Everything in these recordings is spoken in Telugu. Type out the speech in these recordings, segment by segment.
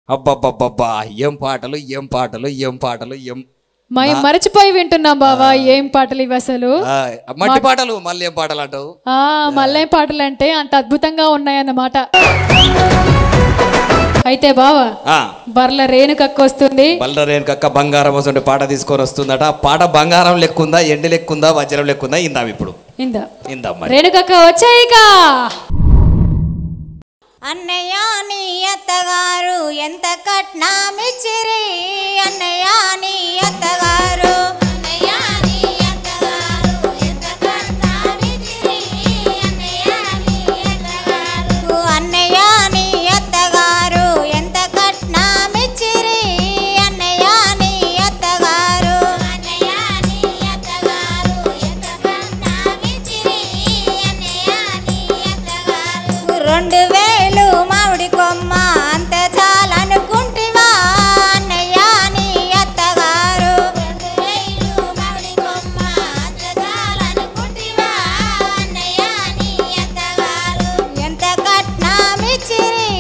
అబ్బబ్బబ్బబ్బా! ఏం పాటలు, ఏం పాటలు, ఏం పాటలు, ఏం మరచిపోయి వింటున్నాం బావా. ఏం పాటలు ఇవి అసలు. మట్టి పాటలు. మళ్ళీ ఏం పాటలు అంటావు? మళ్ళీ పాటలు అంటే అంత అద్భుతంగా ఉన్నాయన్నమాట. అయితే బావా, బర్ల రేణుకక్క వస్తుంది. బర్ల రేణుకక్క బంగారం వస్తుంటే పాట తీసుకొని వస్తుందట. పాట బంగారం లెక్కుందా, ఎండి లెక్కుందా, వజ్రం లెక్కుందా? ఇందాం ఇప్పుడు. ఇందాం రేణుకక్క వచ్చాయిక. అన్నయ్య నీ అత్తగారు ఎంత కట్నామిచ్చిరి, అన్నయ్య నీ అత్తగారు, అన్నయ్య నీ అత్తగారు ఎంత కట్నామిచ్చిరి, అన్నయ్య నీ అత్తగారు, అన్నయ్య నీ అత్తగారు ఎంత కట్నామిచ్చిరి, అన్నయ్య నీ అత్తగారు, అన్నయ్య నీ అత్తగారు ఎంత కట్నామిచ్చిరి, అన్నయ్య నీ అత్తగారు. 2000 మామిడి కొమ్మ అంత చాలనుకుంటివా, అన్నయ్య నీ అత్తగారు, 2000 మామిడి కొమ్మ అంత చాలనుకుంటివా, అన్నయ్య నీ అత్తగారు, ఎంత కట్నామిచ్చిరి,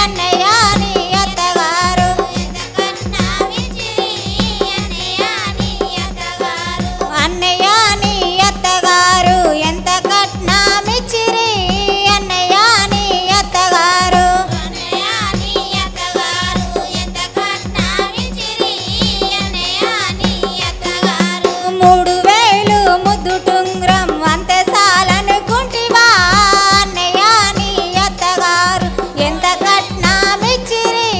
అన్నయ్య నీ అత్తగారు, ఎంత కట్నామిచ్చిరి, అన్నయ్య నీ అత్తగారు, అన్నయ్య నీ అత్తగారు ఎంత కట్నామిచ్చిరి, అన్నయ్య నీ అత్తగారు, అన్నయ్య నీ అత్తగారు ఎంత కట్నామిచ్చిరి, అన్నయ్య నీ అత్తగారు. 3000 ముద్దు టుంగ్రం అంతే సాలనుకుంటివా, అన్నయ్య నీ అత్తగారు, ఎంత కట్నామిచ్చిరి,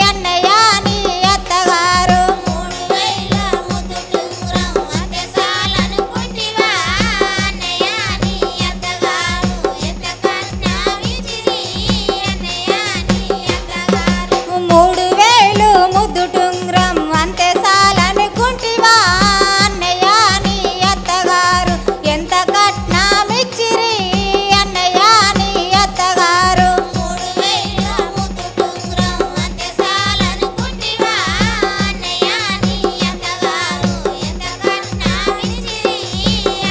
అన్నయ్య నీ అత్తగారు, 3000 ముద్దు టుంగ్రం అంతే సాలనుకుంటివా, అన్నయ్య నీ అత్తగారు, ఎంత కట్నామిచ్చిరి, అన్నయ్య నీ అత్తగారు. 3000 ముద్దు టుంగ్రం అంతే సాలనుకుంటివా, అన్నయ్య నీ అత్తగారు, ఎంత కట్నామిచ్చిరి, అన్నయ్య నీ అత్తగారు, 3000 ముద్దు టుంగ్రం అంతే సాలనుకుంటివా, అన్నయ్య నీ అత్తగారు, ఎంత కట్నామిచ్చిరి,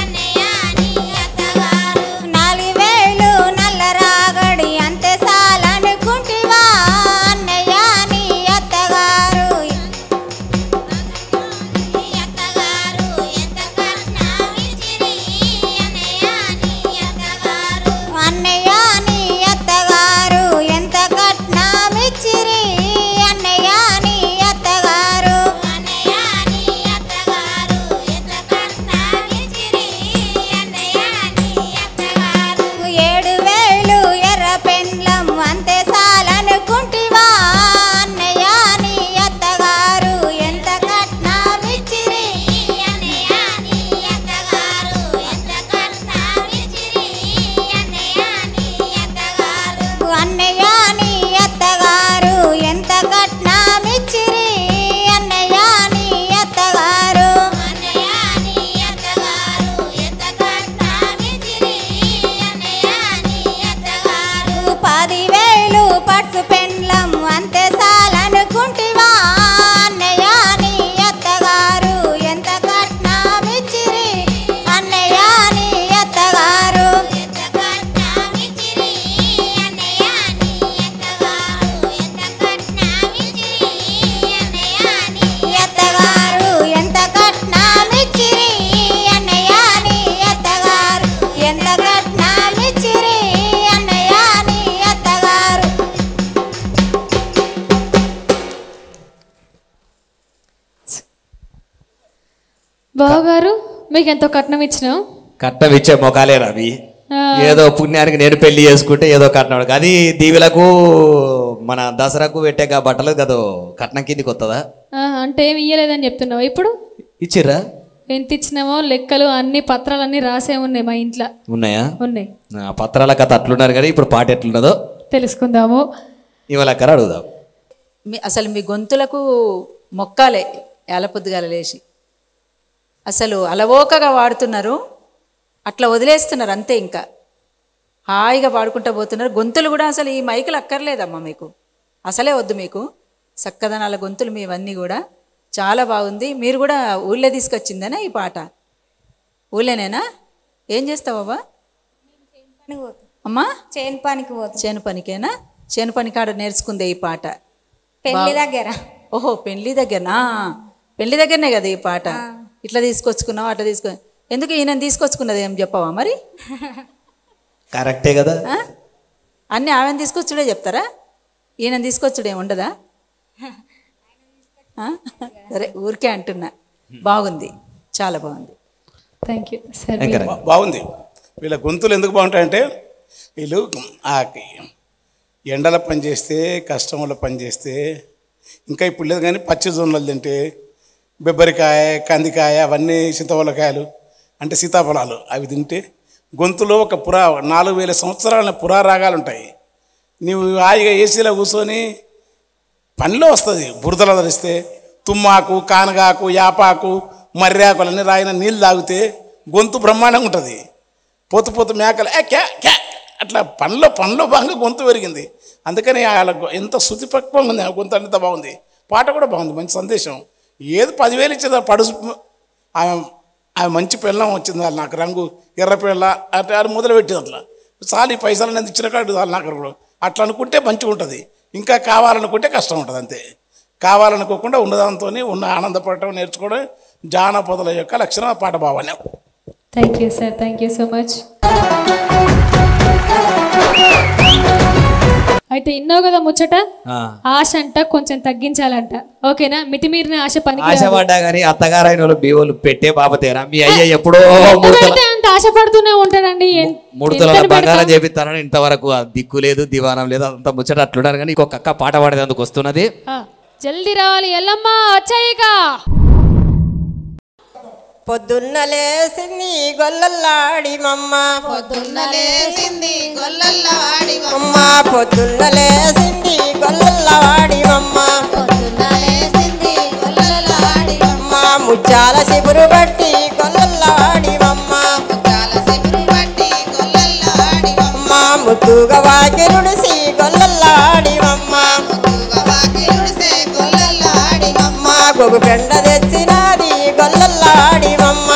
అన్నయ్య నీ అత్తగారు. 4000 నల్ల రాగడి అంతే సాలనుకుంటివా, అన్నయ్య నీ అత్తగారు, అత్తగారు ఎంత కట్నామిచ్చిరి, అన్నయ్య నీ అత్తగారు, అన్నయ్య నీ అత్తగారు ఎంత కట్నామిచ్చిరి, అన్నయ్య నీ అత్తగారు, అన్నయ్య నీ అత్తగారు ఎంత కట్నామిచ్చిరి, అన్నయ్య నీ అత్తగారు. 7000 ఎర్ర పెండ్లం అంతే సాలనుకుంటివా, అన్నయ్య నీ అత్తగారు, ఎంత కట్నామిచ్చిరి, అన్నయ్య నీ అత్తగారు, ఎంత కట్నామిచ్చిరి, అన్నయ్య నీ అత్తగారు, అన్నయ్య నీ అత్తగారు ఎంత కట్నామిచ్చిరి, అన్నయ్య నీ అత్తగారు, అన్నయ్య నీ అత్తగారు ఎంత కట్నామిచ్చిరి, అన్నయ్య నీ అత్తగారు. 10,000 పట్సు పెండ్లం అంతే సాలనుకుంటివా, అన్నయ్య నీ అత్తగారు, ఎంత కట్నామిచ్చిరి, అన్నయ్య నీ అత్తగారు, ఎంత కట్నామిచ్చిరి, అన్నయ్య నీ అత్తగారు, ఎంత కట్నామిచ్చిరి, అన్నయ్య నీ అత్తగారు, ఎంత కట్నామిచ్చిరి, అన్నయ్య నీ అత్తగారు, ఎంత కట్నామిచ్చిరి, అన్నయ్య నీ అత్తగారు. బావగారు, మీకు ఎంతో కట్నం ఇచ్చినాం. కట్నం ఇచ్చే మొఖాలే రవి. ఏదో పుణ్యానికి నేను పెళ్లి చేసుకుంటే ఏదో కట్నం. అది దీవులకు మన దసరాకు పెట్టే బట్టలు కదా కట్నం కిందికి వస్తుందా? అంటే ఏమి ఇయ్యలేదని చెప్తున్నావా ఇప్పుడు? ఇచ్చిర్రా? ఎంత ఇచ్చినామో లెక్కలు అన్ని పత్రాలన్నీ రాసే ఉన్నాయి మా ఇంట్లో. ఉన్నాయా? ఉన్నాయి. పత్రాల కథ అట్లున్నారు కానీ ఇప్పుడు పాట ఎట్లున్నదో తెలుసుకుందాము. ఇవాళ అక్కడ అడుగుదాం. అసలు మీ గొంతులకు మొక్కాలే ఏలపొద్దుగాల లేచి అసలు అలవోకగా వాడుతున్నారు, అట్లా వదిలేస్తున్నారు అంతే. ఇంకా హాయిగా పాడుకుంటూ పోతున్నారు. గొంతులు కూడా అసలు ఈ మైకులు అక్కర్లేదమ్మా మీకు, అసలే వద్దు మీకు. చక్కదనాల గొంతులు మీవన్నీ కూడా చాలా బాగుంది. మీరు కూడా ఊళ్ళో తీసుకొచ్చిందేనా ఈ పాట? ఊళ్ళోనేనా? ఏం చేస్తావా అమ్మా? చేను పనికి పోతాం. చేను పనికేనా? చేను పని కాడ నేర్చుకుందే ఈ పాట. పెళ్లి దగ్గర. ఓహో పెళ్లి దగ్గరనా? పెళ్లి దగ్గరనే కదా ఈ పాట. ఇట్లా తీసుకొచ్చుకున్నావు అట్లా ఎందుకు ఈయన తీసుకొచ్చుకున్నది ఏం చెప్పవా మరి? కరెక్టే కదా. అన్నీ ఆమెను తీసుకొచ్చుడే చెప్తారా? ఈయన తీసుకొచ్చుడే ఉండదా? సరే ఊరికే అంటున్నా. బాగుంది, చాలా బాగుంది. Thank you sir. బాగుంది. వీళ్ళ గొంతులు ఎందుకు బాగుంటాయంటే వీళ్ళు ఆ ఎండల పని చేస్తే, కష్టంలో పని చేస్తే, ఇంకా ఇప్పుడు లేదు కానీ పచ్చి జొన్నలు తింటే, బెబ్బరికాయ, కందికాయ, అవన్నీ చింతవల్లకాయలు అంటే సీతాఫలాలు అవి తింటే గొంతులో ఒక 4000 సంవత్సరాల పురారాగాలు ఉంటాయి. నీవు హాయిగా ఏసీలో కూర్చొని పనిలో వస్తుంది. బురదలు ధరిస్తే తుమ్మాకు, కానగాకు, యాపాకు, మర్రాకులన్నీ రాయిన నీళ్ళు తాగితే గొంతు బ్రహ్మాండంగా ఉంటుంది. పోతు మేకలు క్యా క్యా అట్లా పనిలో బాగా గొంతు పెరిగింది. అందుకని వాళ్ళ ఎంత శృతిపక్వంగా ఉంది, ఆ గొంతు అంత బాగుంది. పాట కూడా బాగుంది, మంచి సందేశం. ఏది 10,000 ఇచ్చేది పడుసు. ఆమె మంచి పిల్లం వచ్చింది, వాళ్ళు నాకు రంగు ఎర్ర పిల్ల అట్లా అది మొదలుపెట్టేది. అట్లా చాలు ఈ పైసలు అనేది ఇచ్చిన కాదు వాళ్ళు నాకు అట్లా అనుకుంటే మంచిగా ఉంటుంది. ఇంకా కావాలనుకుంటే కష్టం ఉంటుంది. అంతే. కావాలనుకోకుండా ఉన్నదాంతో ఉన్న ఆనందపడటం నేర్చుకోవడం జానపదుల యొక్క లక్షణం. పాట బాగానే. Thank you sir. Thank you so much. అయితే ఇన్నావు కదా ముచ్చట. ఆశ అంట కొంచెం తగ్గించాలంట. ఓకేనా? మితిమీరిన ఆశ పని ఆశపడ్డా కానీ అత్తగారైన వాళ్ళు బీవోలు పెట్టే బాబతేరా. మీ అయ్య ఎప్పుడో అంత ఆశపడుతూనే ఉంటాడండి. 3 తులాల బంగారం చేపిస్తానని ఇంతవరకు దిక్కు లేదు, దివానం లేదు. అంత ముచ్చట అట్లుంటారు. కానీ ఇంకొక అక్క పాట పాడేందుకు వస్తున్నది. జల్దీ రావాలి ఎల్లమ్మ వచ్చాయిగా. పొద్దున్న లేసింది గొల్లల్లాడి మమ్మ, పొద్దున్న లేసింది గొల్లల్లాడి మమ్మ, పొద్దున్న లేసింది గొల్లల్లాడి మమ్మ, పొద్దున్న లేసింది గొల్లల్లాడి మమ్మ, ముచ్చాల సిబురు బట్టి గొల్లల్లాడి మమ్మ, ముత్యాల సిగురు బట్టి గొల్లల్లాడి మమ్మ, ముద్దుగా వాకిరుడిసి గొల్లల్లాడి మమ్మ, ముద్దుగా వాకిలుడిసే గొల్లల్లాడి మమ్మ, గొగు పెండ తెచ్చినది గొల్లల్లాడి మమ్మ,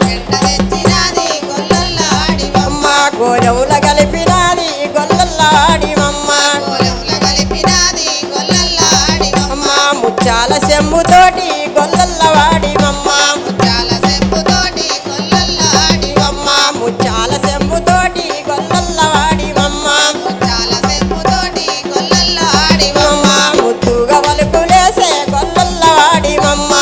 వెంట తెచ్చినది గొల్లల్లాడి మమ్మ, గోరవుల కలిపినది గొల్లల్లాడి మమ్మ, గోలముల కలిపినది గొల్లల్లాడి మమ్మ, ముచ్చాల చెంబుతోటి గొల్లల్లాడి మమ్మ, ముత్యాల సెంపుతోటి గొల్లల్లాడి మమ్మ, ముచ్చాల చెంబుతోటి గొల్లల్లాడి మమ్మ, ముత్యాల సెంపుతోటి గొల్లల్లాడి మమ్మ, ముద్దుగా వలుకులేసే గొల్లల్లాడి మమ్మ,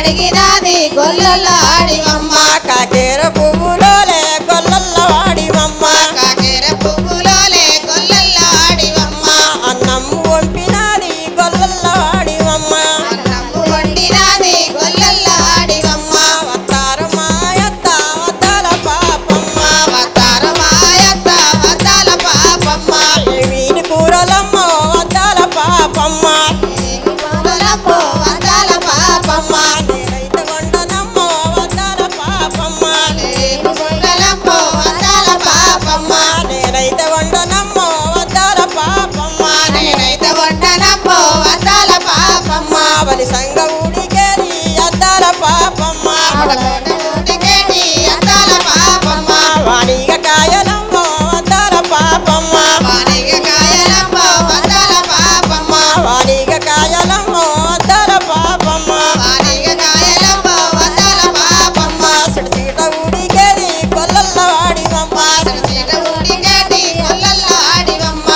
అడిగినాది గొల్లల ఆడివమ్మ కాకేర పువ్వులోలే గొల్లల్ల వాడివమ్మ కాకేర పువ్వులోలే గొల్లల ఆడివమ్మ అన్నం వంపినాది గొల్లల్ల వాడివమ్మ అన్నము వండినాది గొల్లల ఆడివమ్మ వత్తారు మాయత్త వద్దాల పాపమ్మ వత్తారు మాయత్త వద్దాల పాపమ్మ వీని కూరలమ్మ వద్దాల పాపమ్మ పూలపో వద్దాల పాపమ్మ నేనైతే వండనమ్మ వద్దాల పాపమ్మ పూలపో వద్దాల పాపమ్మ నేనైతే వండనమ్మ వద్దాల పాపమ్మ నేనైతే వండనమ్మో వద్దాల పాపమ్మ వలి సంగ ఊడికేరి అద్దాల పాపమ్మ ఊడికేటి వద్దాల పాపమ్మ వాణిగ కాయలమ్మ వద్దాల పాపమ్మ వానిగ కాయలమ్మో వద్దాల పాపమ్మ వాణిగ కాయలమ్మ వద్దాల పాపమ్మ వానిగ కాయలమ్మో వద్దాల పాపమ్మ సీట ఊడికేరి కొల్లల్ల వాడివమ్మ సీట ఊడికేటి గొల్లల ఆడివమ్మ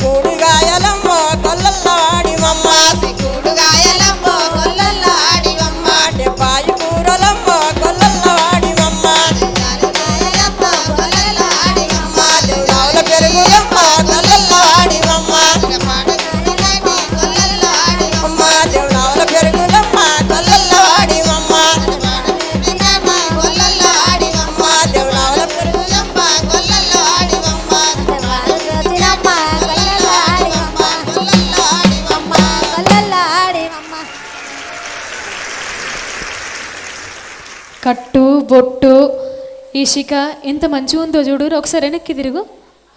కూడు గాయలమ్మ కొల్లల్ల వాడివమ్మ సిక్కుడు కాయలమ్మో గొల్లల ఆడివమ్మ డెబ్బాయి కూరలమ్మ కొల్లల్ల వాడివమ్మ కాయలమ్మో గొల్లల ఆడివమ్మ దేవుడావుల పెరుగులమ్మ కొల్లల్ల వాడివమ్మ గొల్లల ఆడివమ్మ అమ్మ దేవుడావుల పెరుగులమ్మ కొల్లల్ల వాడివమ్మ గొల్లల ఆడివమ్మ దేవుడావుల పెరుగులమ్మ గొల్లల ఆడివమ్మ వచ్చినమ్మ గొల్లల ఆడివమ్మ గొల్లల ఆడివమ్మ కట్టు బొట్టు ఈ శిఖ ఎంత మంచిగా ఉందో చూడు ఒకసారి వెనక్కి తిరుగు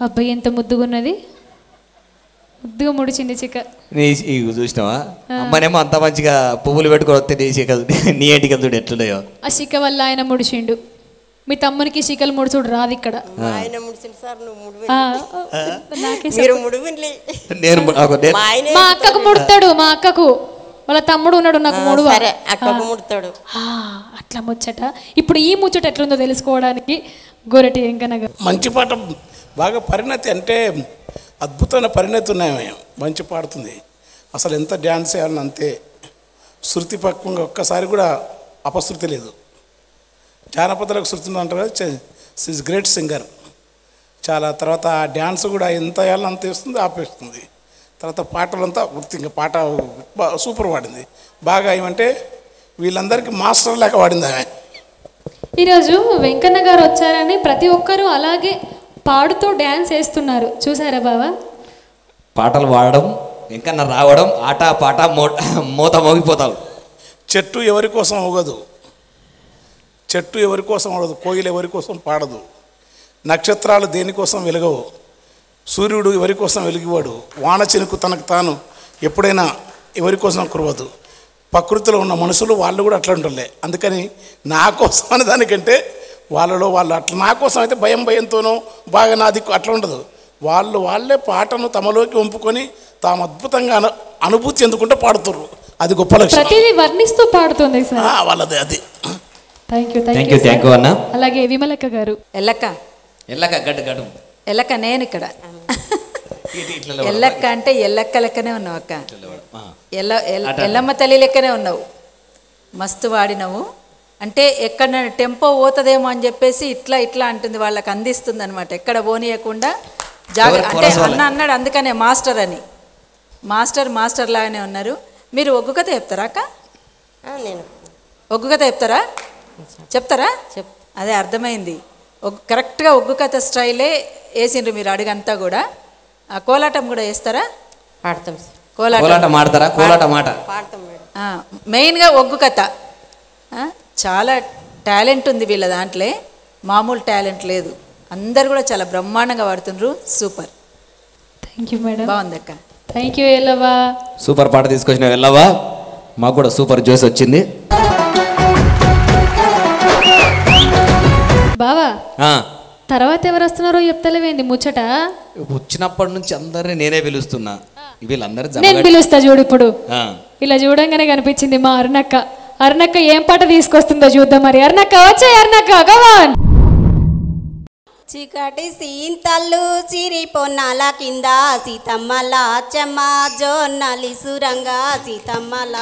అబ్బాయి ఎంత ముద్దుగున్నది ముద్దుగా ముడిచింది చిక్క నీ ఇవి చూసినావా అమ్మనేమో అంత మంచిగా పువ్వులు పెట్టుకొని వస్తే నీ శిఖ నీ ఏంటికి చూడు ఎట్లున్నాయో ఆ శిఖ వల్ల ఆయన ముడిచిండు మీ తమ్మునికి శిఖలు ముడుచుడు రాదు ఇక్కడ ఆయన ముడిసిన సార్ నువ్వు ముడివి ఆ, నాకే మీరు ముడివిండ్లి నేను మా ఆయన మా అక్కకు ముడతాడు మా అక్కకు వాళ్ళ తమ్ముడు ఉన్నాడు నాకు ముడువ సరే అక్కకు ముడతాడు ఆ, అట్లా ముచ్చట ఇప్పుడు ఈ ముచ్చట ఎట్లుందో తెలుసుకోవడానికి గొరటి ఎంకనగా మంచి పాట బాగా పరిణతి అంటే అద్భుతమైన పరిణతి ఉన్నాయి మంచి పాడుతుంది అసలు ఎంత డ్యాన్స్ చేయాలని అంతే శృతి పక్వంగా ఒక్కసారి కూడా అపశృతి లేదు జానపదాలకు శృతి అంటారు కదా ఇస్ గ్రేట్ సింగర్ చాలా తర్వాత ఆ డ్యాన్స్ కూడా ఎంత వేయాలని అంత వేస్తుంది ఆపేస్తుంది తర్వాత పాటలంతా ఇంకా పాట సూపర్ పాడింది బాగా ఏమంటే వీళ్ళందరికీ మాస్టర్ లేక పాడింది ఆమె ఈరోజు వెంకన్న గారు వచ్చారని ప్రతి ఒక్కరూ అలాగే పాడుతూ డ్యాన్స్ వేస్తున్నారు చూసారా బావా పాటలు పాడడం ఇంకన్నా రావడం ఆట పాట మూత మోగిపోతావు చెట్టు ఎవరి కోసం అవ్వదు చెట్టు ఎవరి కోసం అవ్వదు కోయిలు ఎవరి కోసం పాడదు నక్షత్రాలు దేనికోసం వెలగవు సూర్యుడు ఎవరి కోసం వెలిగివాడు వాన చినుకు తనకు తాను ఎప్పుడైనా ఎవరి కోసం కురవదు ప్రకృతిలో ఉన్న మనుషులు వాళ్ళు కూడా అట్లా ఉంటుండే అందుకని నా కోసం అనే దానికంటే వాళ్ళలో వాళ్ళు అట్లా నా కోసం అయితే భయంతోనో బాగా నాది అట్లా ఉండదు వాళ్ళే పాటను తమలోకి వంపుకొని తాము అద్భుతంగా అనుభూతి ఎందుకుంటే పాడుతారు అది గొప్ప లక్షణం ప్రతిదీ వర్ణిస్తూ పాడుతుంది సార్ వాళ్ళది అది థ్యాంక్ యూ థ్యాంక్ యూ అన్న అలాగే విమలక్క గారు ఎల్లక్క ఎల్లక గడ్డు గడ్డు ఎల్లక్క నేను ఇక్కడ ఇట్లా ఎల్లక్క అంటే ఎల్లక్క లెక్కనే ఉన్నావు అక్క ఎల్లమ్మ తల్లి లెక్కనే ఉన్నావు మస్తు వాడినవు అంటే ఎక్కడ టెంపో పోతుందేమో అని చెప్పేసి ఇట్లా అంటుంది వాళ్ళకి అందిస్తుంది అనమాట ఎక్కడ పోనీయకుండా అంటే అన్నాడు అందుకనే మాస్టర్ అని మాస్టర్ లాగానే ఉన్నారు మీరు ఒగ్గు కథ చెప్తారా అక్క నేను ఒగ్గు కథ చెప్తారా అదే అర్థమైంది కరెక్ట్గా ఒగ్గు కథ స్టైలే వేసిండ్రు మీరు అడుగంతా కూడా ఆ కోలాటం కూడా వేస్తారా పాడతాం కోలాటం ఆడతారా కోలాటం మాట పాడతాం మేడం మెయిన్గా ఒగ్గు కథ చాలా టాలెంట్ ఉంది వీళ్ళ దాంట్లో మామూలు టాలెంట్ లేదు అందరు కూడా చాలా బ్రహ్మాండంగా వాడుతుండ్రు సూపర్ థ్యాంక్ యూ మేడం బాగుందక్క థ్యాంక్ యూ ఎల్లవా సూపర్ పాట తీసుకొచ్చిన వెళ్ళవా మాకు కూడా సూపర్ జోస్ వచ్చింది బావా ఆ, తర్వాత ఎవరు వస్తున్నారో చెప్తలేవేంది ముచ్చట వచ్చినప్పటి నుంచి అందరినీ నేనే పిలుస్తున్నా వీళ్ళందరూ నేను పిలుస్తా చూడు ఇప్పుడు ఆ, ఇలా చూడంగానే కనిపించింది మా అరుణక్క ఏం పాట తీసుకొస్తుందో చూద్దాం మరి అరుణక్క వచ్చాయి అరుణక్క గవాన్ చీకటి సీంతల్లు చిరి పొన్నాల కింద సీతమ్మల చెమ్మ జోన్నలి సురంగా సీతమ్మల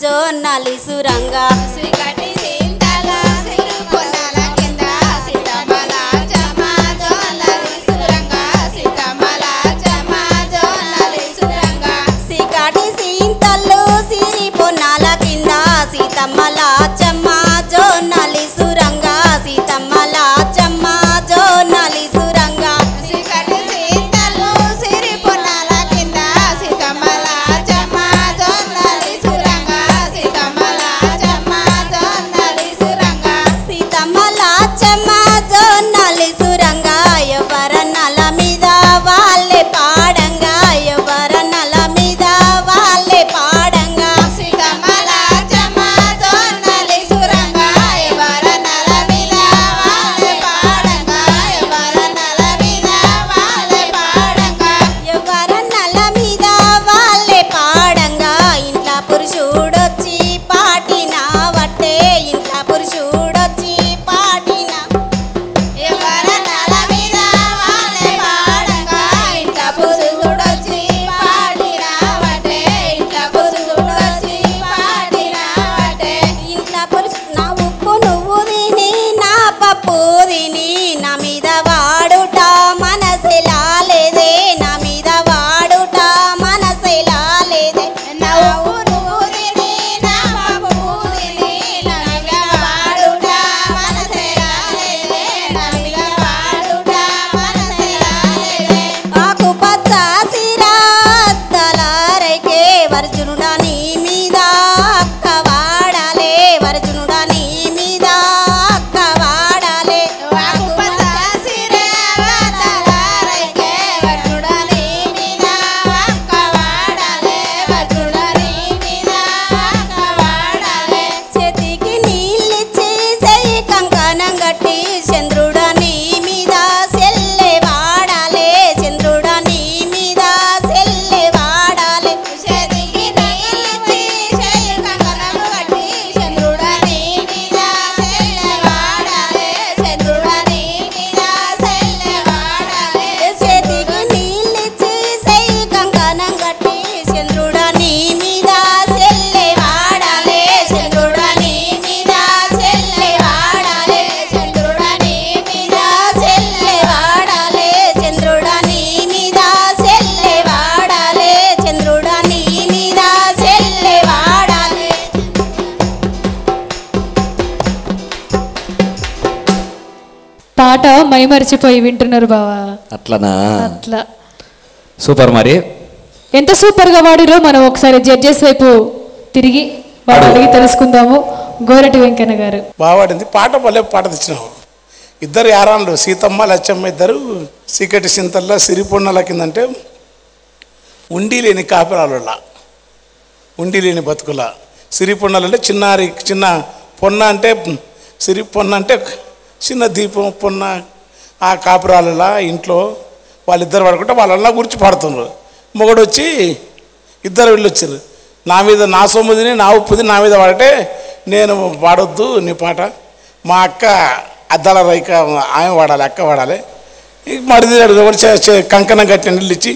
జోన్నలి సురంగా సిగటి సింతల సిరు పొన్నాల కింద సీతమ్మల జమ జోన్నలి సురంగా సీతమ్మల జమ జోన్నలి సురంగా సికాటి సీంతల్లు సిరి పొన్నాల కింద సీతమ్మల చెమ్మ జోన్నలి సురంగా సీతమ్మల చెమ్మ జోన్నలి సురంగా సిగటి సింతలు సిరి పొన్నాల కింద సీతమ్మల జమ జోన్నలి సురంగా సీతమ్మల జమ జోన్నలి సురంగా సీతమ్మల చెమ్మ జోన్నలి సురంగా ఎవరన్నల మీద వాళ్ళే పాడంగా ఎవరన్నల మీద వాళ్ళే పాడంగా సీతమ్మల జమ జోన్నలి సురంగా ఎవరన్నల మీద వాళ్ళే పాడంగా ఎవరన్నల మీద వాళ్ళే పాడంగా ఎవరన్నల మీద వాళ్ళే పాడంగా ఇంట్ల పురుషుడొచ్చి పాటిన వట్టే ఇంట్ల పురుషుడొచ్చి పాటిన ఎవరన్నల మీద వాళ్ళే పాడంగా ఇంట పురుషుడొచ్చి పాడినావటే ఇంట పురుషుడొచ్చి పాడినావటే ఇంట్ల పురుషు నా ఉప్పు నువ్వు తిని నా పప్పు తిని నా మీద వాడుట మనసెలా లేదే నా మీద వాడుట మనసెలా లేదే నవ్వు నువ్వు తిని నా పాపు తిని నవిగా వాడుట మనసేలా లేదే నవిగా వాడుట మనసేలా లేదే ఆకు పచ్చ సిరా అద్దలారైకే వర్జునుడా నీ మీద అక్క వాడాలే వర్జునుడా నీ మీద అక్క వాడాలే వాకు పచ్చ సిరే వాతలారైకే వటుడ నీ మీద అక్క వాడాలే వటుడ నీ మీద అక్క వాడాలే చేతికి నీళ్ళిచ్చి చెయ్యి కంకణం కట్టి చంద్రుడా నీ మీద సెల్లె వాడాలే చంద్రుడా నీ మీద సెల్లె వాడాలే చేతికి నీళ్ళిచ్చి చేయి కంకణము కట్టి చంద్రుడా నీ మీద సెల్లె వాడాలే చంద్రుడా నీ మీద సెల్లె వాడాలే చేతికి నీళ్ళిచ్చి చెయ్యి కంకణం కట్టి చంద్రుడా నీ మీద సెల్లె వాడాలే చంద్రుడా నీ మీద సెల్లె వాడాలే చంద్రుడా నీ మీద సెల్లె వాడాలే చంద్రుడా నీ మీద సెల్లె వాడాలే చంద్రుడా నీ మీద సెల్లె వాడాలే పాట మైమరిచిపోయి వింటున్నారు బావా అట్లనా అట్లా సూపర్ మరి. ఎంత సూపర్గా వాడిరో మనం ఒకసారి జడ్జెస్ వైపు తిరిగి వాడు అడిగి తెలుసుకుందాము. గోరటి వెంకన్న గారు బావాడింది పాట భలే పాట తెచ్చినావు. ఇద్దరు యారాన్లు సీతమ్మ లచ్చమ్మ ఇద్దరు సీకటి సింతల్లో సిరిపొన్నల కిందంటే ఉండి లేని కాపురాలులా ఉండి లేని బతుకుల సిరిపొన్నలు అంటే చిన్న పొన్న అంటే సిరి పొన్న అంటే చిన్న దీపం పొన్న ఆ కాపురాలులా ఇంట్లో వాళ్ళిద్దరు పడుకుంటే వాళ్ళలా గురించి పాడుతున్నారు. మొగడు వచ్చి ఇద్దరు వీళ్ళు వచ్చారు. నా మీద నా సొమ్ముదిని నా ఉప్పుది నా మీద వాడితే నేను వాడొద్దు నీ పాట మా అక్క అద్దాల రైక ఆమె వాడాలి అక్క వాడాలి మడిది అడుగు కంకణం కట్టిన నీళ్ళు ఇచ్చి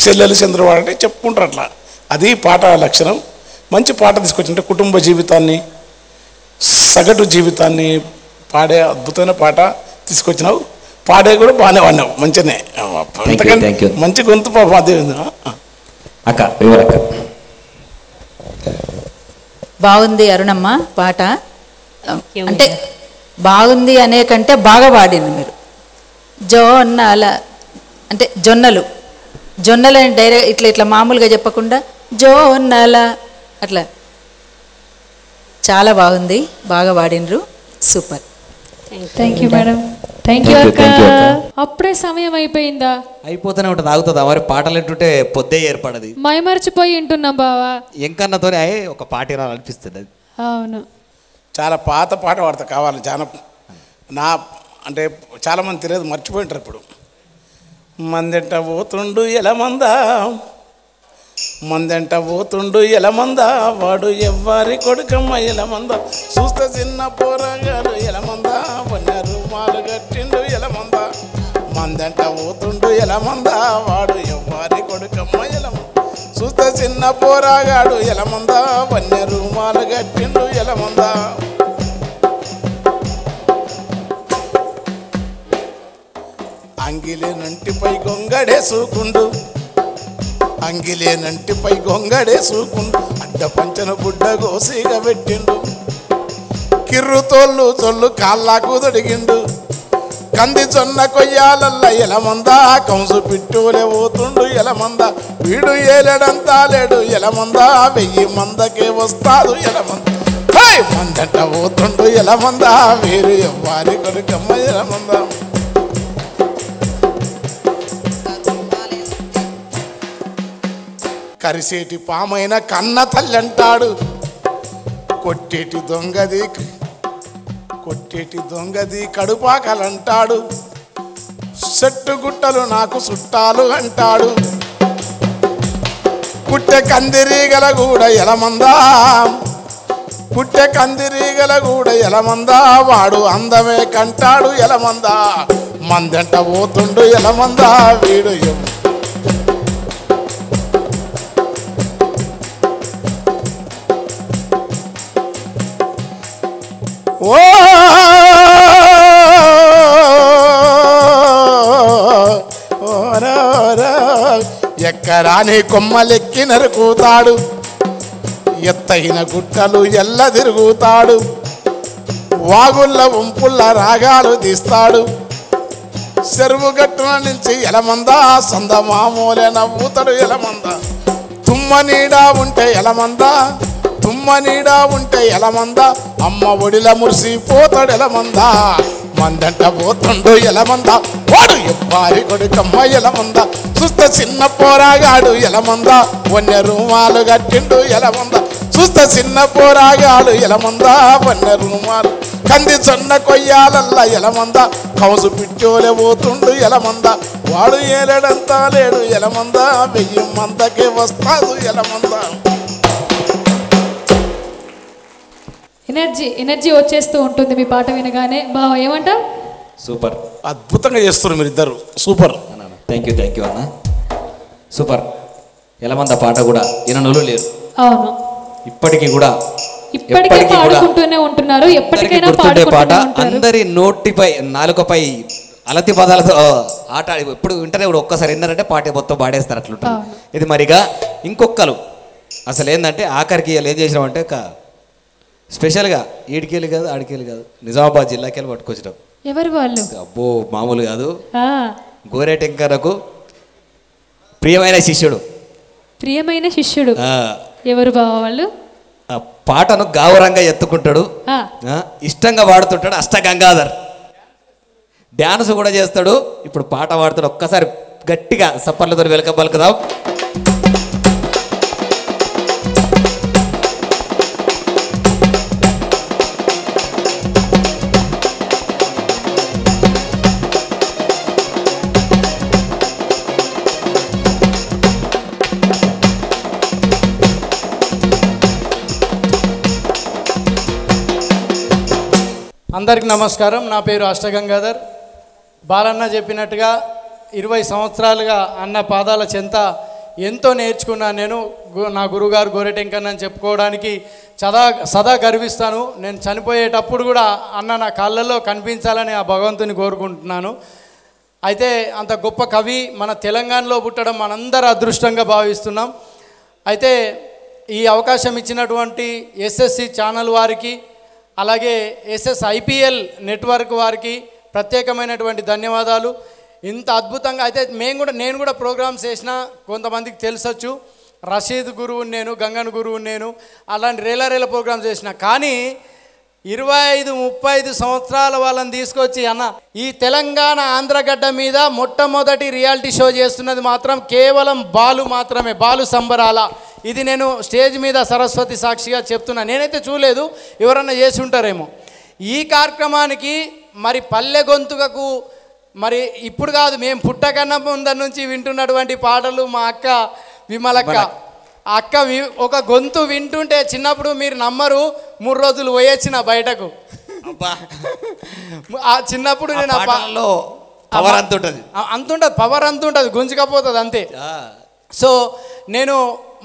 చెల్లెలు చంద్రుడు వాడంటే చెప్పుకుంటారు. అట్లా అది పాట లక్షణం. మంచి పాట తీసుకొచ్చింటే కుటుంబ జీవితాన్ని సగటు జీవితాన్ని పాడే అద్భుతమైన పాట తీసుకొచ్చినావు. పాడే కూడా బాగానే వాడినావు మంచిగానే. thank you. మంచి గొంతు పాప అదే అక్క వివరక్క. బాగుంది అరుణమ్మ పాట. అంటే బాగుంది అనే కంటే బాగా పాడింది మీరు. జొన్నల అంటే జొన్నలు అని డైరెక్ట్ ఇట్లా మామూలుగా చెప్పకుండా జొన్నల అట్లా చాలా బాగుంది. బాగా పాడినరు. Super. Thank you madam. Thank you Thank you, అక్క. thank you అక్క. అప్పుడే సమయం అయిపోయిందా? అయిపోతూనే ఉంటుంది ఆగుతుందా మరి పాటలు ఎంటుంటే పొద్దే ఏర్పడది. మైమరిచిపోయి వింటున్నాం బావా. ఎంకన్నతోనే ఒక పాట అనిపిస్తుంది అది. అవును చాలా పాత పాట పాడతా కావాలి నా అంటే చాలామంది తెలియదు మర్చిపోయింటారు ఇప్పుడు. మందెంట పోతుండు ఎలమందా మందెంట పోతుండు ఎలమందా వాడు ఎవ్వరి కొడుకమ్మ ఎలమందా చూస్తే చిన్న పోరగాడు ఎలమందా వన్నారు మాలు కట్టిండు ఎలమందా మందెంట పోతుండు ఎలమందా వాడు ఎవ్వరి కొడుకమ్మ ఎలమందా చూస్తే చిన్న పోరాగాడు ఎలమంద వన్య రూమాలు కట్టిండు ఎలమంద అంగిలేనంటిపై గొంగడేసుకుండు అంగిలేనంటిపై గొంగడేసుకుండు అడ్డ పంచన బుడ్డ గోసిగా పెట్టిండు కిర్రు తోళ్ళు చొల్లు కాళ్ళకు తొడిగిండు కంది జొన్న కొయ్యాలల్ల ఎలమంద కంసు పిట్టూలే పోతుండు ఎలమంద వీడు ఏలేడంతా లేడు ఎలమంద 1000 మందకే వస్తాడు ఎలమంద మందంట పోతుండు ఎలమంద వీరు ఎవ్వారి కొడుకమ్మ ఎలమంద కరిసేటి పామైన కన్న తల్లి అంటాడు కొట్టేటి దొంగది కడుపాకలంటాడు చెట్టు గుట్టలు నాకు చుట్టాలు అంటాడు పుట్టె కందిరీగల కూడా ఎలమందా వాడు అందమే కంటాడు ఎలమందా మందంట పోతుండు ఎలమందా వీడు ఓ ఎక్కరాని కొమ్మలెక్కి నరుకుతాడు ఎత్తైన గుట్టలు ఎల్ల తిరుగుతాడు వాగుళ్ళ వంపుళ్ళ రాగాలు తీస్తాడు చెరువు గట్టున నుంచి ఎలమంద సందమామూలే నవ్వుతాడు ఎలమంద తుమ్మ నీడా ఉంటే ఎలమంద అమ్మ ఒడిల మురిసిపోతాడు ఎలమంద మందంట పోతుండు ఎలమంద వాడు ఎవ్వారి కొడుకమ్మ ఎలమంద చూస్తే చిన్న పోరాగాడు ఎలమంద వన్య రూమాలు కట్టిండు ఎలమంద చూస్తే చిన్న పోరాగాడు ఎలమంద వన్య రూమాలు కంది జొన్న కొయ్యాలల్ల ఎలమంద కౌసు పిట్టోలే పోతుండు ఎలమంద వాడు ఏలేడంతా లేడు ఎలమంద 1000 మందకే వస్తాడు ఎలమంద ఎనర్జీ వచ్చేస్తూ ఉంటుంది మీ పాట వినగానే. బావ ఏమంటావు? సూపర్, అద్భుతంగా చేస్తున్నారు మీరు ఇద్దరు. సూపర్. థ్యాంక్ యూ అన్న. సూపర్. ఎలమంద పాట కూడా విననోళ్ళు లేరు. అవును, ఇప్పటికీ పాడుకుంటూనే ఉంటున్నారు. ఎప్పటికైనా పాట అందరి నోటిపై నాలుకపై అలతి పదాలతో ఆట ఎప్పుడు వింటనే ఇప్పుడు ఒక్కసారి విన్నారంటే పాట మొత్తం పాడేస్తారు అట్లుంటుంది. ఇది మరిగా ఇంకొకరు అసలు ఏంటంటే ఆఖరికి వీళ్ళు ఏం చేసినామంటే స్పెషల్గా ఈడికెళ్ళి కాదు ఆడికెళ్ళి కాదు నిజామాబాద్ జిల్లాకి వెళ్ళి పట్టుకొచ్చడం. ఎవరు వాళ్ళు? అబ్బో మామూలు కాదు. గోరెటెంకరకు ప్రియమైన శిష్యుడు. ఎవరు బావ వాళ్ళు? పాటను గావురంగా ఎత్తుకుంటాడు, ఇష్టంగా పాడుతుంటాడు. అష్టగంగాధర్ డ్యాన్స్ కూడా చేస్తాడు. ఇప్పుడు పాట పాడుతాడు. ఒక్కసారి గట్టిగా సప్పర్లతో వెల్కమ్ పలుకుదాం. అందరికీ నమస్కారం. నా పేరు అష్టగంగాధర్. బాలన్న చెప్పినట్టుగా 20 సంవత్సరాలుగా అన్న పాదాల చెంత ఎంతో నేర్చుకున్నాను. నేను నా గురుగారు గోరెటెంకన్న అని చెప్పుకోవడానికి సదా గర్విస్తాను. నేను చనిపోయేటప్పుడు కూడా అన్న నా కాళ్ళల్లో కనిపించాలని ఆ భగవంతుని కోరుకుంటున్నాను. అయితే అంత గొప్ప కవి మన తెలంగాణలో పుట్టడం మనందరూ అదృష్టంగా భావిస్తున్నాం. అయితే ఈ అవకాశం ఇచ్చినటువంటి ఎస్ఎస్సి ఛానల్ వారికి, అలాగే SSIPL నెట్వర్క్ వారికి ప్రత్యేకమైనటువంటి ధన్యవాదాలు. ఇంత అద్భుతంగా అయితే నేను కూడా ప్రోగ్రామ్స్ చేసిన, కొంతమందికి తెలుసొచ్చు. రషీద్ గురువుని నేను, గంగన్ గురువుని నేను, అలాంటి రేల ప్రోగ్రామ్స్ చేసిన. కానీ 25-30 సంవత్సరాల వాళ్ళని తీసుకొచ్చి అన్న ఈ తెలంగాణ ఆంధ్రగడ్డ మీద మొట్టమొదటి రియాలిటీ షో చేస్తున్నది మాత్రం కేవలం బాలు మాత్రమే, బాలు సంబరాల. ఇది నేను స్టేజ్ మీద సరస్వతి సాక్షిగా చెప్తున్నా. నేనైతే చూడలేదు, ఎవరన్నా చేసి ఉంటారేమో. ఈ కార్యక్రమానికి మరి పల్లె గొంతుకకు మరి ఇప్పుడు కాదు, మేము పుట్టకన్నా ముందర నుంచి వింటున్నటువంటి పాటలు మా అక్క విమలక్క. అక్క ఒక గొంతు వింటుంటే చిన్నప్పుడు మీరు నమ్మరు, 3 రోజులు పోయొచ్చిన బయటకు. చిన్నప్పుడు నేను అంతుంటుంది, పవర్ అంతుంటుంది, గుంజుకపోతుంది అంతే. సో నేను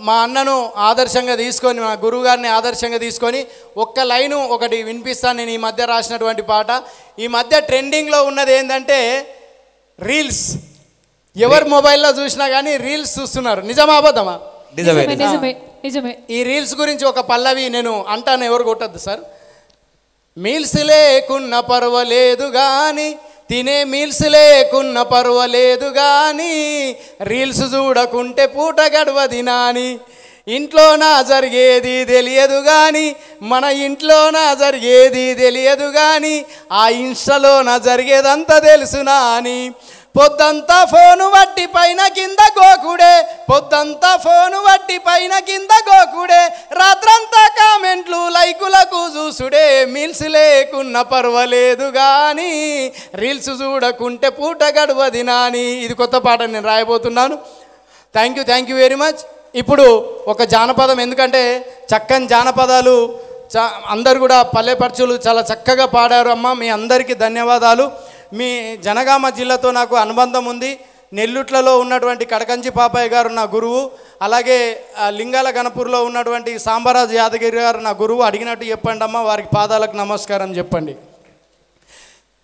మా అన్నను ఆదర్శంగా తీసుకొని, మా గురువుగారిని ఆదర్శంగా తీసుకొని ఒక్క లైను ఒకటి వినిపిస్తాను. నేను ఈ మధ్య రాసినటువంటి పాట. ఈ మధ్య ట్రెండింగ్లో ఉన్నది ఏంటంటే రీల్స్. ఎవరి మొబైల్లో చూసినా కానీ రీల్స్ చూస్తున్నారు. నిజమా అబద్ధమా? నిజమే నిజమే నిజమే. ఈ రీల్స్ గురించి ఒక పల్లవి నేను అంటాను, ఎవరు కొట్టద్దు సార్. మీల్స్ లేకున్న పర్వాలేదు కానీ, తినే మీల్స్ లేకున్న పర్వాలేదు కానీ, రీల్స్ చూడకుంటే పూట గడవది నాని. ఇంట్లోనా జరిగేది తెలియదు కానీ, మన ఇంట్లోనా జరిగేది తెలియదు కానీ, ఆ ఇన్స్టాలోనా జరిగేదంతా తెలుసు నాని. పొద్దంతా ఫోను వట్టి పైన కింద గోకుడే, పొద్దంతా ఫోను వట్టి పైన కింద గోకుడే, రాత్రంతా కామెంట్లు లైకులకు చూసుడే. మీల్స్ లేకున్న పర్వాలేదు కానీ, రీల్స్ చూడకుంటే పూట గడవది నాని. ఇది కొత్త పాట నేను రాయబోతున్నాను. Thank you very much. ఇప్పుడు ఒక జానపదం, ఎందుకంటే చక్కని జానపదాలు అందరు కూడా పల్లెపరచులు చాలా చక్కగా పాడారు అమ్మ. మీ అందరికీ ధన్యవాదాలు. మీ జనగామ జిల్లాతో నాకు అనుబంధం ఉంది. నెల్లుట్లలో ఉన్నటువంటి కడకంచి పాపయ్య గారు నా గురువు, అలాగే లింగాల గణపూర్లో ఉన్నటువంటి సాంబరాజు యాదగిరి గారు నా గురువు. అడిగినట్టు చెప్పండి అమ్మ, వారికి పాదాలకు నమస్కారం చెప్పండి.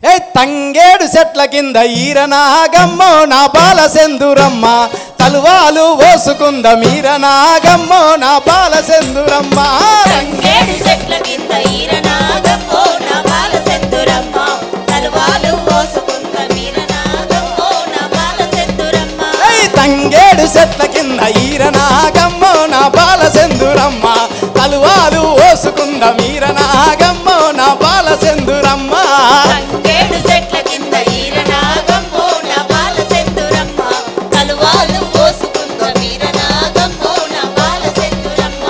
ఏ తంగేడు చెట్ల కింద ఈరనాగమ్మో నా బాల సెందురమ్మ, తలువాలు ఓసుకుంద మీరనాగమ్మో నా బాల సెందురమ్మ. తంగేడు చెట్ల కింద ఈరనాగమ్మో నా బాల సెందురమ్మ, తలువాలు ఓసుకుంద మీరనాగమ్మో నా బాల సెందురమ్మ. తంగేడు చెట్ల కింద ఈరనాగమ్మో నా బాల సెందురమ్మ, తలువాలు ఓసుకుంద మీరనాగమ్మో నా బాల సెందురమ్మ. తంగేడు చెట్ల కింద ఈరనాగమ్మో నా బాల సెందురమ్మ, తలువాలు ఓసుకుంద మీరనాగమ్మో నా బాల సెందురమ్మ.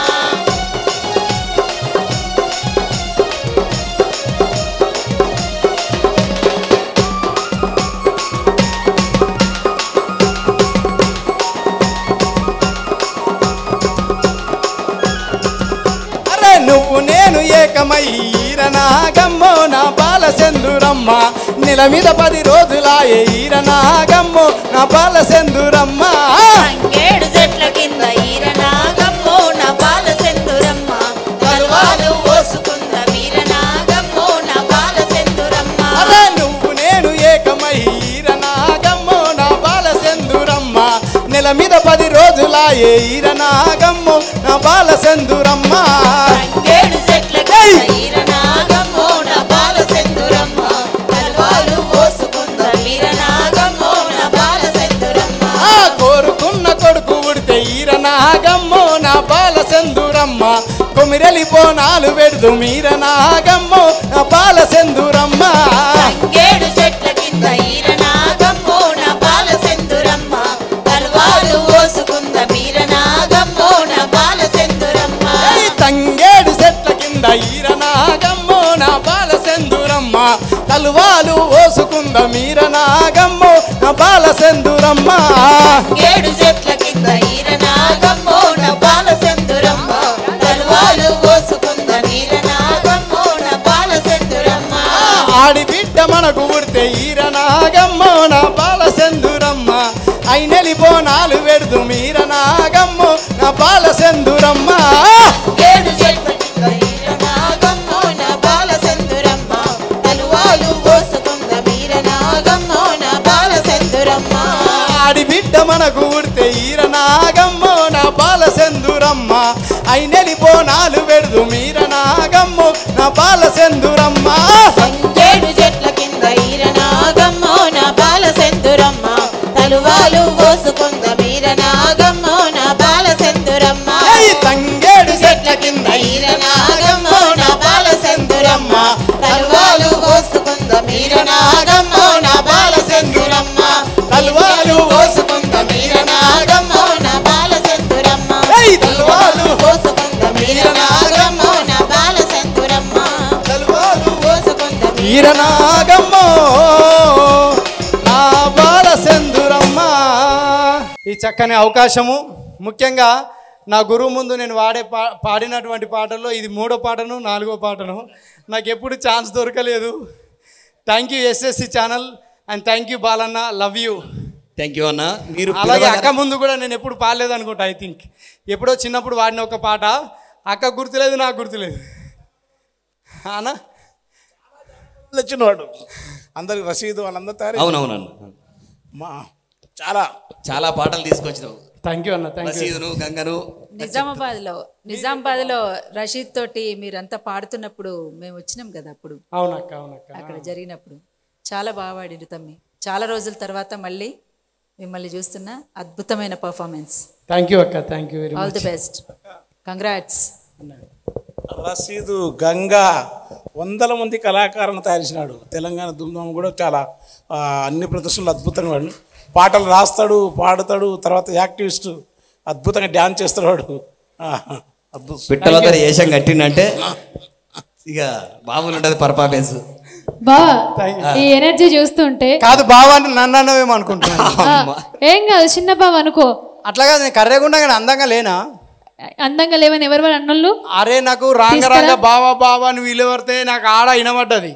అరే నువ్వు నేను ఏకమై ఈరనాగమ్మో నా బాల సెందురమ్మ, నెల మీద 10 రోజులాయే ఈరనాగమ్మో నా బాల సెందురమ్మ. తంగేడు చెట్ల కింద ఈరనాగమ్మో నా బాల సెందురమ్మ, తలువాలు ఓసుకుంద మీరనాగమ్మో నా బాల సెందురమ్మ. అరే నువ్వు నేను ఏకమై ఈరనాగమ్మో నా బాల సెందురమ్మ, నెల మీద 10 రోజులాయే ఈరనాగమ్మో నా బాల సెందురమ్మ. తంగేడు చెట్ల కింద ఈరనాగమ్మో నా బాల సెందురమ్మ, తలువాలు ఓసుకుంద మీరనాగమ్మో నా బాల సెందురమ్మ. కోరుకున్న కొడుకు ఉడితే ఈరనాగమ్మో నా బాల సెందురమ్మ, కొమిరెలి బోనాలు పెడుదు మీరనాగమ్మో నా బాల సెందురమ్మ. తంగేడు చెట్ల కింద ఈరనాగమ్మో నా బాల సెందురమ్మ, తలువాలు ఓసుకుంద మీరనాగమ్మో నా బాల సెందురమ్మ. తంగేడు చెట్ల కింద ఈరనాగమ్మో నా బాల సెందురమ్మ, తలువాలు ఓసుకుంద మీరనాగమ్మో నా బాల సెందురమ్మ. తంగేడు చెట్ల కింద ఈరనాగమ్మో నా బాల సెందురమ్మ, తలువాలు ఓసుకుంద మీరనాగమ్మో నా బాల సెందురమ్మ. ఆడి బిడ్డ మనకు ఉడితే ఈరనాగమ్మో నా బాల సెందురమ్మ, అయినెలి బోనాలు పెడుదు మీరనాగమ్మో నా బాల సెందురమ్మ. ఏడు చెట్ల కింద ఈరనాగమ్మో నా బాల సెందురమ్మ, తలువాలు ఓసుకుంద మీరనాగమ్మో నా బాల సెందురమ్మ. ఆడి బిడ్డ మనకు ఉడితే ఈరనాగమ్మో నా బాల సెందురమ్మ, అయినెలి బోనాలు పెడుదు మీరనాగమ్మో నా బాల సెందురమ్మ. తంగేడు చెట్ల కింద ఈరనాగమ్మో నా బాల సెందురమ్మ, తలువాలు ఓసుకుంద మీరనాగమ్మో నా బాల సెందురమ్మ. తంగేడు చెట్ల కింద ఈరనాగమ్మో నా బాల సెందురమ్మ, తలువాలు ఓసుకుంద మీరనాగమ్మో నా బాల సెందురమ్మ. తలువాలు ఓసుకుంద మీరనాగమ్మో నా బాల సెందురమ్మ, తలువాలు ఓసుకుంద మీరనాగమ్మో నా బాల సెందురమ్మ, తలువాలు ఓసుకుంద ఈరనాగమ్మో నా బాల సెందురమ్మ. ఈ చక్కని అవకాశము, ముఖ్యంగా నా గురువు ముందు నేను పాడినటువంటి పాటల్లో ఇది 3వ పాటను 4వ పాటను. నాకు ఎప్పుడు ఛాన్స్ దొరకలేదు. Thank you SSC channel and thank you Balanna, love you. Thank you అన్న. మీరు అలాగే అక్క ముందు కూడా నేను ఎప్పుడు పాడలేదు అనుకుంటా. ఐ థింక్ ఎప్పుడో చిన్నప్పుడు వాడిన ఒక పాట అక్క గుర్తులేదు, నాకు గుర్తులేదు అన్న. వచ్చినవాడు అందరికి రసీదు వాళ్ళందరూ తయారు. అవునవునన్న, మా చాలా చాలా పాటలు తీసుకొచ్చినావు. థ్యాంక్ యూ అన్న, థ్యాంక్ యూ. రసీదును గంగను. నిజామాబాద్లో రషీద్ తోటి మీరంతా పాడుతున్నప్పుడు మేము వచ్చినాం కదా, అప్పుడు అవునక్క, అవునక్క. అక్కడ జరిగినప్పుడు చాలా బాగా పాడిండు తమ్మి. చాలా రోజుల తర్వాత మళ్ళీ మిమ్మల్ని చూస్తున్న అద్భుతమైన పర్ఫార్మెన్స్. థ్యాంక్ యూ అక్క, thank you very all much. The best, congrats. రసీదు గంగా వందల మంది కళాకారులను తయారు చేసినాడు. తెలంగాణ దుమ్దాం కూడా చాలా అన్ని ప్రదర్శనలు అద్భుతంగా వాడు. పాటలు రాస్తాడు, పాడతాడు, తర్వాత యాక్టివిస్ట్, అద్భుతంగా డ్యాన్స్ చేస్తాడు వాడు. అద్భుతం. పిట్టలతో ఏషం కట్టిండంటే ఇక బాబులు ఉంటుంది పర్ఫార్మెన్స్. బావా ఈ ఎనర్జీ చూస్తుంటే కాదు బావ అంటే నన్ను అన్నవేమో అనుకుంటున్నాను. ఏం కాదు, చిన్న బావ అనుకో. అట్లాగా నేను కర్రేగుండా కానీ అందంగా లేనా? అందంగా లేవని ఎవరు వాడు అన్నోళ్ళు? అరే నాకు రాంగ బావా బావా అని విలువడితే నాకు ఆడ వినబడ్డది.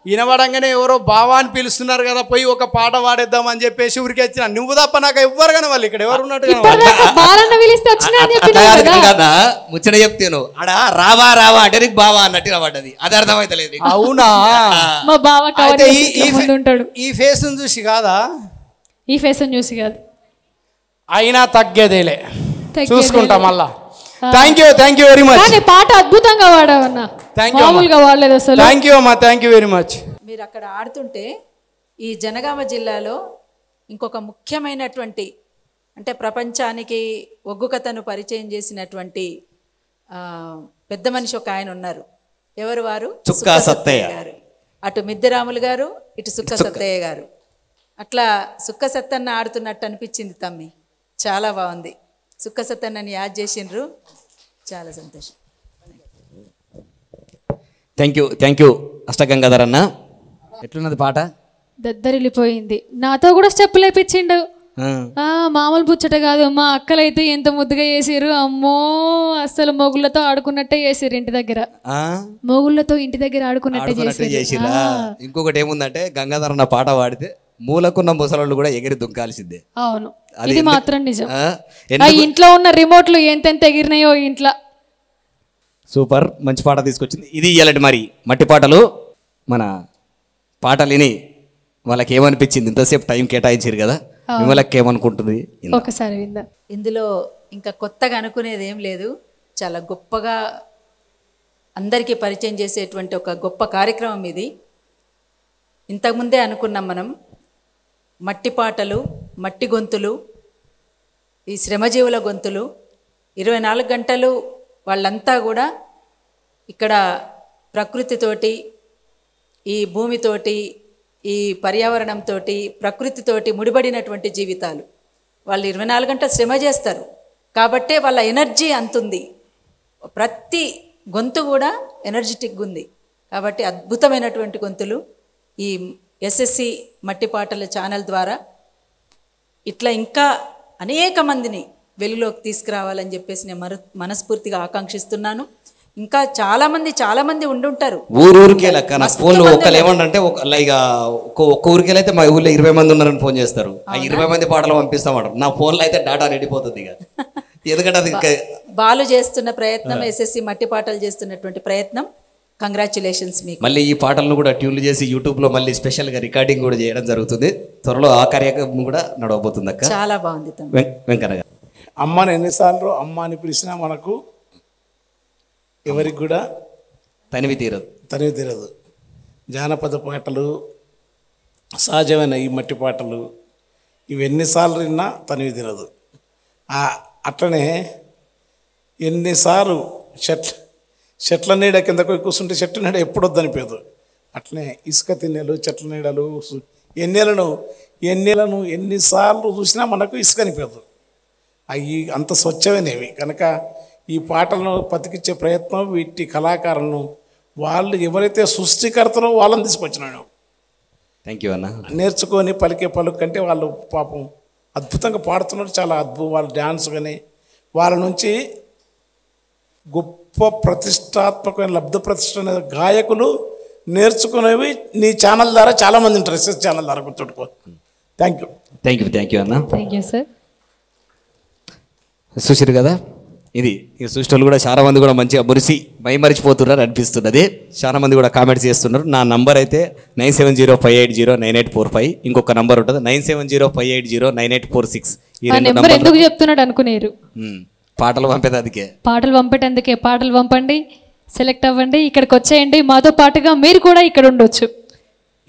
వినబడంగానే ఎవరో బావా అని పిలుస్తున్నారు కదా, పోయి ఒక పాట పాడేద్దాం అని చెప్పేసి ఊరికి వచ్చిన. నువ్వు తప్ప నాకు ఎవ్వరు కానీ వాళ్ళు ఇక్కడ ఎవరు ఉన్నట్టు ముచ్చట చెప్తాను ఆడ రావా రావా అంటే నీకు బావా అన్నట్టు వినబడ్డది. అది అర్థమైతలేదు. అవునా? మా బావ ఉంటాడు. ఈ ఫేస్ చూసి కాదా? ఈ ఫేస్ చూసి కాదు, అయినా తగ్గేదేలే, చూసుకుంటా మళ్ళా. Thank you very much. పాట అద్భుతంగా వాడావన్నా, మామూలుగా వాడలేదు అసలు. థ్యాంక్ యూ అమ్మా, థ్యాంక్ యూ వెరీ మచ్. మీరు అక్కడ ఆడుతుంటే ఈ జనగామ జిల్లాలో ఇంకొక ముఖ్యమైనటువంటి, అంటే ప్రపంచానికి ఒగ్గు కథను పరిచయం చేసినటువంటి పెద్ద మనిషి ఒక ఆయన ఉన్నారు. ఎవరు వారు? చుక్కా సత్తయ్య గారు. అటు మిద్దెరాములు గారు, ఇటు సుక్క సత్తయ్య గారు. అట్లా సుక్క సత్తన్న ఆడుతున్నట్టు అనిపించింది తమ్మి, చాలా బాగుంది. సుక్క సత్తన్నని యాద్ చేసిండ్రు, చాలా సంతోషం. థ్యాంక్ యూ అష్టగంగాధర్ అన్న. ఎట్లున్నది పాట? దద్దరిల్లిపోయింది. నాతో కూడా స్టెప్పులు వేయించిండు. మామూలు బుచ్చట కాదు, మా అక్కలైతే ఎంత ముద్దుగా చేసిర్రు. అమ్మో అసలు మొగుళ్ళతో ఆడుకున్నట్టే చేసిర్రు. ఇంటి దగ్గర మొగుళ్ళతో ఇంటి దగ్గర ఆడుకున్నట్టే చేసిర్రా. ఇంకొకటి ఏముందంటే గంగాధర్ అన్న పాట పాడితే మూలకున్న ముసలోళ్ళు కూడా ఎగిరి దుంకాల్సిందే. అవును, ఇది మాత్రం నిజం. ఇంట్లో ఉన్న రిమోట్లు ఎంతెంత ఎగిరినాయో ఇంట్లో. సూపర్, మంచి పాట తీసుకొచ్చింది. ఇది ఇయ్యాలంటే మరి మట్టి పాటలు మన పాటలు విని వాళ్ళకి ఏమనిపించింది? ఇంతసేపు టైం కేటాయించారు కదా, మిమ్మల్ని ఏమనుకుంటుంది ఒకసారి విందా. ఇందులో ఇంకా కొత్తగా అనుకునేది ఏం లేదు. చాలా గొప్పగా అందరికీ పరిచయం చేసేటువంటి ఒక గొప్ప కార్యక్రమం ఇది. ఇంతకుముందే అనుకున్నాం మనం, మట్టి పాటలు, మట్టి గొంతులు, ఈ శ్రమజీవుల గొంతులు 24 గంటలు వాళ్ళంతా కూడా ఇక్కడ ప్రకృతితోటి, ఈ భూమితోటి, ఈ పర్యావరణంతో, ప్రకృతితోటి ముడిపడినటువంటి జీవితాలు. వాళ్ళు 24 గంటలు శ్రమ చేస్తారు కాబట్టే వాళ్ళ ఎనర్జీ అంతుంది. ప్రతి గొంతు కూడా ఎనర్జెటిక్గా ఉంది కాబట్టి అద్భుతమైనటువంటి గొంతులు. ఈ ఎస్ఎస్సి మట్టి పాటల ఛానల్ ద్వారా ఇట్లా ఇంకా అనేక మందిని వెలుగులోకి తీసుకురావాలని చెప్పేసి నేను మనస్ఫూర్తిగా ఆకాంక్షిస్తున్నాను. ఇంకా చాలా మంది ఉండుంటారు ఊరూరికే లెక్క. నా ఫోన్లో ఒక్కరు ఏమంటే ఒక్క ఊరికెళ్ళైతే మా ఊళ్ళో 20 మంది ఉన్నారని ఫోన్ చేస్తారు. ఆ 20 మంది పాటలు పంపిస్తామంటారు. నా ఫోన్లో అయితే డేటా నిండిపోతుంది ఇక. ఎందుకంటే అది బాలు చేస్తున్న ప్రయత్నం, ఎస్ఎస్సి మట్టి పాటలు చేస్తున్నటువంటి ప్రయత్నం, కంగ్రాచులేషన్స్ మీకు. మళ్ళీ ఈ పాటలను కూడా ట్యూన్లు చేసి యూట్యూబ్లో మళ్ళీ స్పెషల్గా రికార్డింగ్ కూడా చేయడం జరుగుతుంది. త్వరలో ఆ కార్యక్రమం కూడా నడవబోతుంది అక్క. చాలా బాగుంది వెంకన్న గారు. అమ్మని ఎన్నిసార్లు అమ్మ అని పిలిచినా మనకు ఎవరికి కూడా తనివి తీరదు. జానపద పాటలు, సహజమైన ఈ మట్టి పాటలు, ఇవి ఎన్నిసార్లు విన్నా తనివి తీరదు. అట్లనే ఎన్నిసార్లు చెట్ల నీడ కిందకు కూర్చుంటే చెట్ల నీడ ఎప్పుడు వద్దనిపోదు. అట్లనే ఇసుక తిన్నెలు, చెట్ల నీడలు, ఎన్నెలను ఎన్నిసార్లు చూసినా మనకు ఇసుక అనిపోదు. అవి అంత స్వచ్ఛమైనవి కనుక ఈ పాటలను బతికించే ప్రయత్నం, వీటి కళాకారులను వాళ్ళు ఎవరైతే సృష్టికర్తలో వాళ్ళని తీసుకొచ్చినాడు. థ్యాంక్ యూ అన్న. నేర్చుకొని పలికే పలుకు కంటే వాళ్ళు పాపం అద్భుతంగా పాడుతున్నారు. చాలా వాళ్ళ డ్యాన్స్ కానీ వాళ్ళ నుంచి గొప్ప ప్రతిష్టాత్మకమైన లబ్ధ ప్రతిష్ట అనే గాయకులు నేర్చుకునేవి నీ ఛానల్ ద్వారా చాలామంది ఉంటారు. ఎస్ఎస్ ఛానల్ ద్వారా గుర్తుపెట్టుకో. Thank you. థ్యాంక్ యూ అన్న. Thank you sir. చూసారు కదా, ఇది ఇక చూసేటోళ్ళు కూడా చాలా మంది కూడా మంచిగా మురిసి మైమరిచిపోతున్నారు అనిపిస్తున్నది. చాలా మంది కూడా కామెంట్స్ చేస్తున్నారు. నా నంబర్ అయితే 9705809845. ఇంకొక నంబర్ ఉంటుంది 9705809846. ఈ రెండు నెంబర్ ఎందుకు చెప్తున్నాడు అనుకునేరు. పాటలు పంపేది పాటలు పంపేటందుకే. పాటలు పంపండి, సెలెక్ట్ అవ్వండి, ఇక్కడికి వచ్చేయండి. మాతో పాటుగా మీరు కూడా ఇక్కడ ఉండొచ్చు.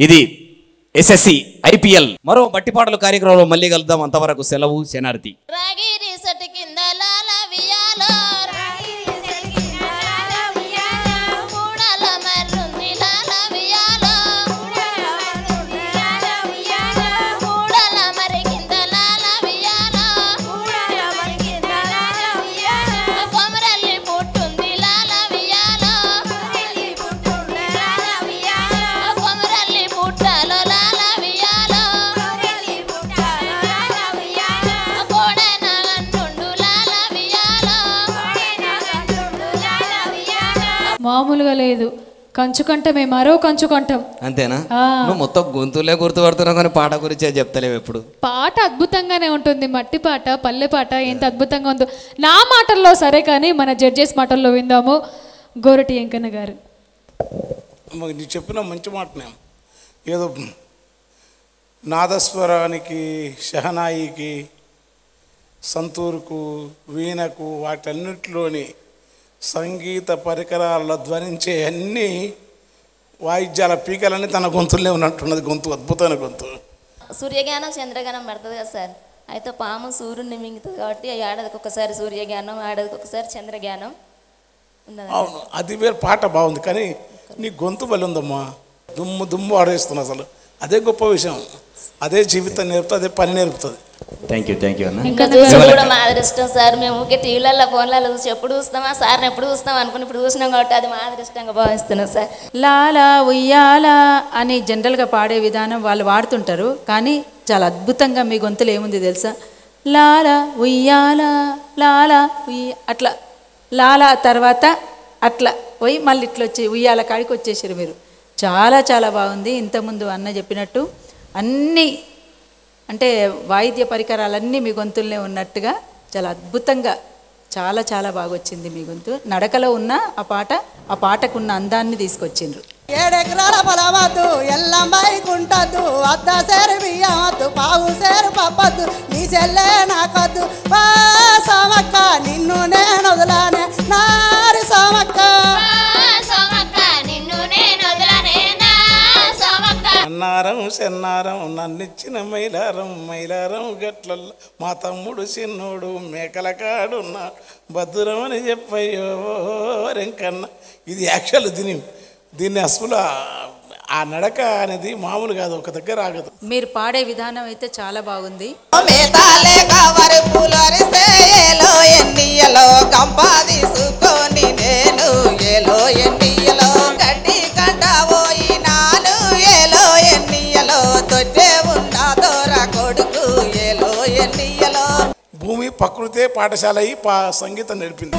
ఇది SSC IPL మరో మట్టి పాటలు కార్యక్రమంలో మళ్ళీ కలుద్దాం. అంతవరకు సెలవు. శనార్థి. రాగిరి సటి కింద లాల వియాలో మూడల మర్రుంది లాల వియాలో మూడల మరి కింద లాల వియాలో కొమరల్లి పుట్టుంది లాల వియాలో కొమరల్లి పుట్టలో లాల వియాలో మామూలుగా లేదు. కంచుకంటమే, మరో కంచుకంఠం. అంతేనా? నువ్వు మొత్తం గొంతులే గుర్తుపడుతున్నావు కానీ పాట గురించే చెప్తలేవు ఎప్పుడు. పాట అద్భుతంగానే ఉంటుంది. మట్టి పాట, పల్లె పాట ఎంత అద్భుతంగా ఉందో. నా మాటల్లో సరే, కానీ మన జడ్జెస్ మాటల్లో విందాము. గోరటి వెంకన్న గారు. నీకు చెప్పిన మంచి మాటనే. ఏదో నాదస్వరానికి, షహనాయికి, సంతూరుకు, వీణకు, వాటన్నిటిలోని సంగీత పరికరాల్లో ధ్వనించే అన్ని వాయిద్యాల పీకలన్నీ తన గొంతులే ఉన్నట్టున్నది. గొంతు అద్భుతమైన గొంతు. సూర్యగానం చంద్రగానం పడుతుంది కదా సార్. అయితే పాము సూర్యుడిని మింగుతుంది కాబట్టి ఏడాదికి ఒకసారి సూర్యగానం, ఏడాదికి ఒకసారి చంద్రగానం ఉన్నది. అవును, అది వేరు. పాట బాగుంది కానీ నీ గొంతు బలి ఉందమ్మా. దుమ్ము దుమ్ము ఆడేస్తున్నా. అసలు అదే గొప్ప విషయం. అదే జీవితం నేర్పుతుంది, అదే పని నేర్పుతుంది. థ్యాంక్ యూ అన్న. ఇంకా చూసి కూడా మా అదృష్టం సార్. మేము ఊరికే టీవీలలో, ఫోన్లలో చూసి ఎప్పుడు చూస్తామా సార్ని ఎప్పుడు చూస్తాం అనుకుని ఇప్పుడు చూసినాం కాబట్టి అది మా అదృష్టంగా భావిస్తున్నాం సార్. లాలా ఉయ్యాల అని జనరల్గా పాడే విధానం వాళ్ళు వాడుతుంటారు, కానీ చాలా అద్భుతంగా మీ గొంతులు ఏముంది తెలుసా? లాలా ఉయ్యాల, లాలా అట్లా లాలా తర్వాత అట్లా పోయి మళ్ళీ ఇట్లా వచ్చి ఉయ్యాల కాడికి వచ్చేసారు మీరు. చాలా చాలా బాగుంది. ఇంతకుముందు అన్న చెప్పినట్టు అన్నీ అంటే వాయిద్య పరికరాలన్నీ మీ గొంతుల్నే ఉన్నట్టుగా చాలా అద్భుతంగా చాలా చాలా బాగా వచ్చింది మీ గొంతు. నడకలో ఉన్న ఆ పాటకున్న అందాన్ని తీసుకొచ్చిండ్రు. 7 ఎకరాల పొలవద్దు, ఎల్లంబాయి కుంటద్దు, అద్ద సేరు బియ్యమద్దు, పావు సేరు పప్పద్దు, నీ చెల్లె నాకొద్దు. వా సోమక్క నిన్ను నేను వదలానే, నారి సోమక్క అన్నారం చెన్నారం నన్నిచ్చిన మైలారం, మైలారం గట్లల్లో మా తమ్ముడు చిన్నోడు మేకల కాడున్నాడు భద్రమని చెప్పయ్యో రెంకన్న. ఇది యాక్చువల్. దీన్ని అసలు ఆ నడక అనేది మామూలు కాదు, ఒక దగ్గర ఆగదు. మీరు పాడే విధానం అయితే చాలా బాగుంది. మేతాలే కవరి పూలరిస్తే ఏలో ఎన్నియలో కంపాదిసుకొని నేను ఏలో ఎన్నియలో గడ్డి కంటబోయి నాను ఏలో ఎన్నియలో తొట్టే ఉండాదోర కొడుకు ఏలో ఎన్నియలో. భూమి ప్రకృతే పాఠశాల అయి సంగీతం నేర్పింది.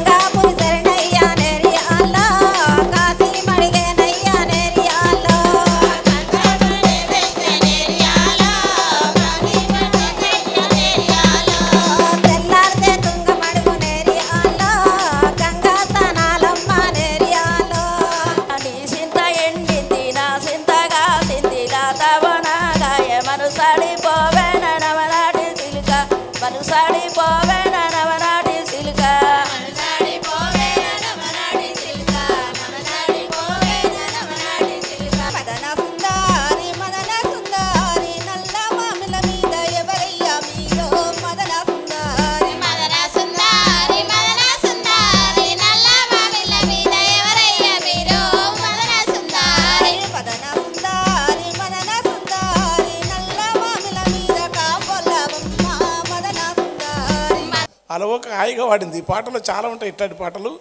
అలవోక హాయిగా వాడింది. ఈ పాటలో చాలా ఉంటాయి ఇట్లాంటి పాటలు.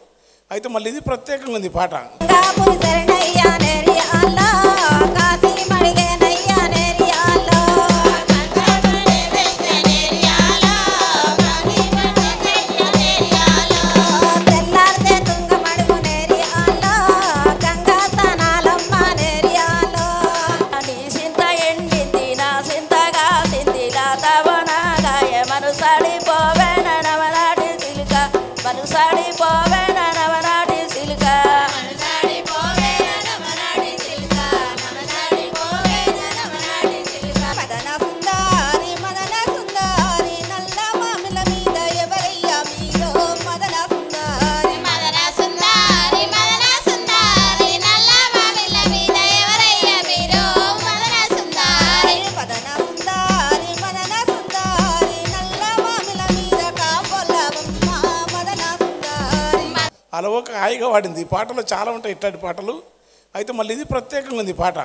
అయితే మళ్ళీ ఇది ప్రత్యేకంగా ఉంది ఈ పాట. అలవోక హాయిగా వాడింది. ఈ పాటలో చాలా ఉంటాయి ఇట్లాంటి పాటలు. అయితే మళ్ళీ ఇది ప్రత్యేకంగా ఉంది ఈ పాట.